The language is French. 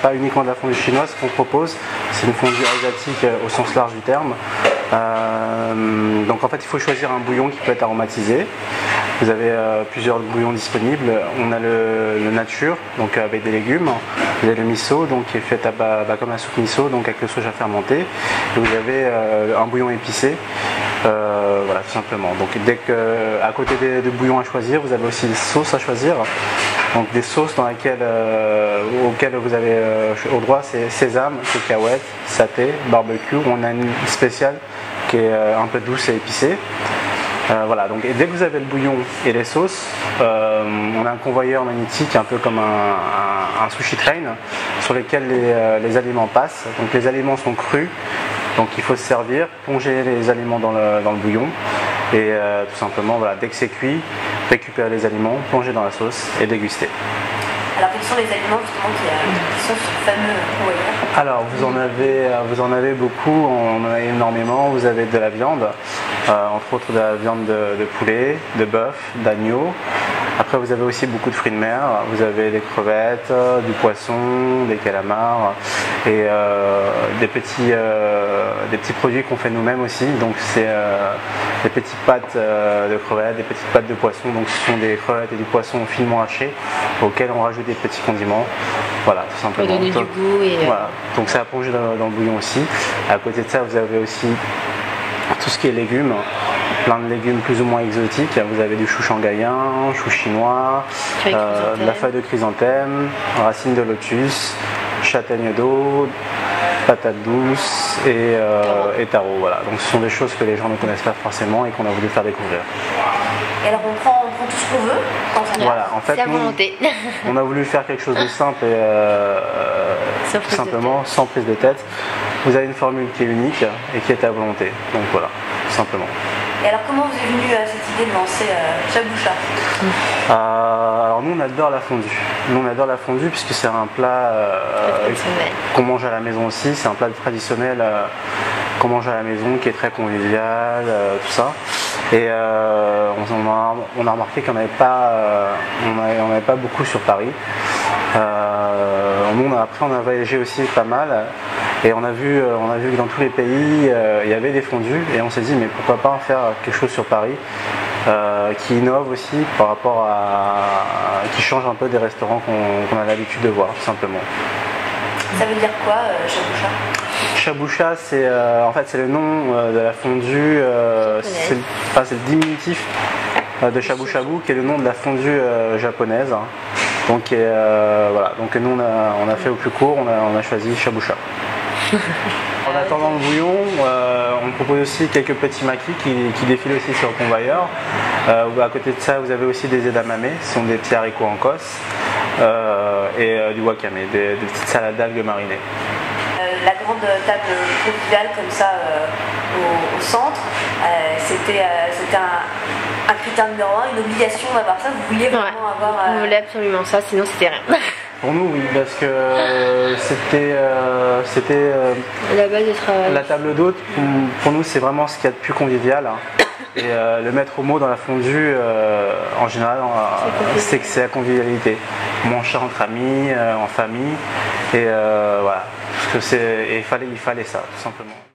pas uniquement de la fondue chinoise qu'on propose, c'est une fondue asiatique au sens large du terme. Donc en fait il faut choisir un bouillon qui peut être aromatisé. Vous avez plusieurs bouillons disponibles. On a le nature, donc avec des légumes. Vous avez le miso, donc qui est fait comme la soupe miso, donc avec le soja fermenté. Et vous avez un bouillon épicé. Voilà, tout simplement. Donc à côté des bouillons à choisir, vous avez aussi des sauces à choisir. Donc des sauces auxquelles vous avez au droit, c'est sésame, cacahuètes, saté, barbecue. On a une spéciale qui est un peu douce et épicée. Voilà, donc dès que vous avez le bouillon et les sauces, on a un convoyeur magnétique, un peu comme un sushi train, sur lequel les aliments passent. Donc les aliments sont crus, donc il faut se servir, plonger les aliments dans le bouillon, et tout simplement, voilà, dès que c'est cuit, récupérer les aliments, plonger dans la sauce et déguster. Alors quels sont les aliments justement qui sont sur ce fameux convoyeur? Alors vous en avez beaucoup, on en a énormément. Vous avez de la viande, entre autres de la viande de poulet, de bœuf, d'agneau. Après vous avez aussi beaucoup de fruits de mer, vous avez des crevettes, du poisson, des calamars et des petits produits qu'on fait nous-mêmes aussi. Donc c'est des petites pâtes de crevettes, des petites pâtes de poisson. Donc ce sont des crevettes et du poisson finement hachés auxquels on rajoute des petits condiments. Voilà, tout simplement. Pour donner du goût et voilà. Donc c'est à plonger dans le bouillon aussi. À côté de ça, vous avez aussi tout ce qui est légumes, plein de légumes plus ou moins exotiques. Vous avez du chou shanghaïen, chou chinois, de la feuille de chrysanthème, racines de lotus, châtaigne d'eau, patates douces et taro. Voilà. Donc ce sont des choses que les gens ne connaissent pas forcément et qu'on a voulu faire découvrir. Et alors on prend tout ce qu'on veut quand on voilà, en fait, c'est à volonté. On a voulu faire quelque chose de simple et tout simplement sans prise de tête. Vous avez une formule qui est unique et qui est à volonté. Donc voilà, tout simplement. Et alors comment vous est venue cette idée de lancer Chaboucha? Alors nous on adore la fondue. Nous on adore la fondue puisque c'est un plat qu'on mange à la maison aussi. C'est un plat traditionnel qu'on mange à la maison qui est très convivial, tout ça. Et on a remarqué qu'on n'avait pas beaucoup sur Paris. Après on a voyagé aussi pas mal et on a vu que dans tous les pays il y avait des fondues et on s'est dit mais pourquoi pas en faire quelque chose sur Paris qui innove aussi par rapport qui change un peu des restaurants qu'on a l'habitude de voir tout simplement. Ça veut dire quoi Chaboucha? Chaboucha, c'est en fait c'est le nom de la fondue, c'est le diminutif de shabu shabu qui est le nom de la fondue japonaise. Donc voilà, donc nous on a fait au plus court, on a choisi Chaboucha. En attendant le bouillon, on propose aussi quelques petits makis qui défilent aussi sur le convoyeur. À côté de ça, vous avez aussi des edamame, ce sont des petits haricots en cosse, et du wakame, des petites salades d'algues marinées. La grande table conviviale comme ça au centre, c'était un critère numéro un, une obligation d'avoir ça. Vous vouliez vraiment avoir... On voulait absolument ça, sinon c'était rien. Pour nous, oui, parce que c'était la base de travail. La table d'hôte, pour nous, c'est vraiment ce qu'il y a de plus convivial. Hein. Et le maître mot dans la fondue, en général, c'est que c'est la convivialité. On mange ça entre amis, en famille, et voilà. Parce que il fallait ça, tout simplement.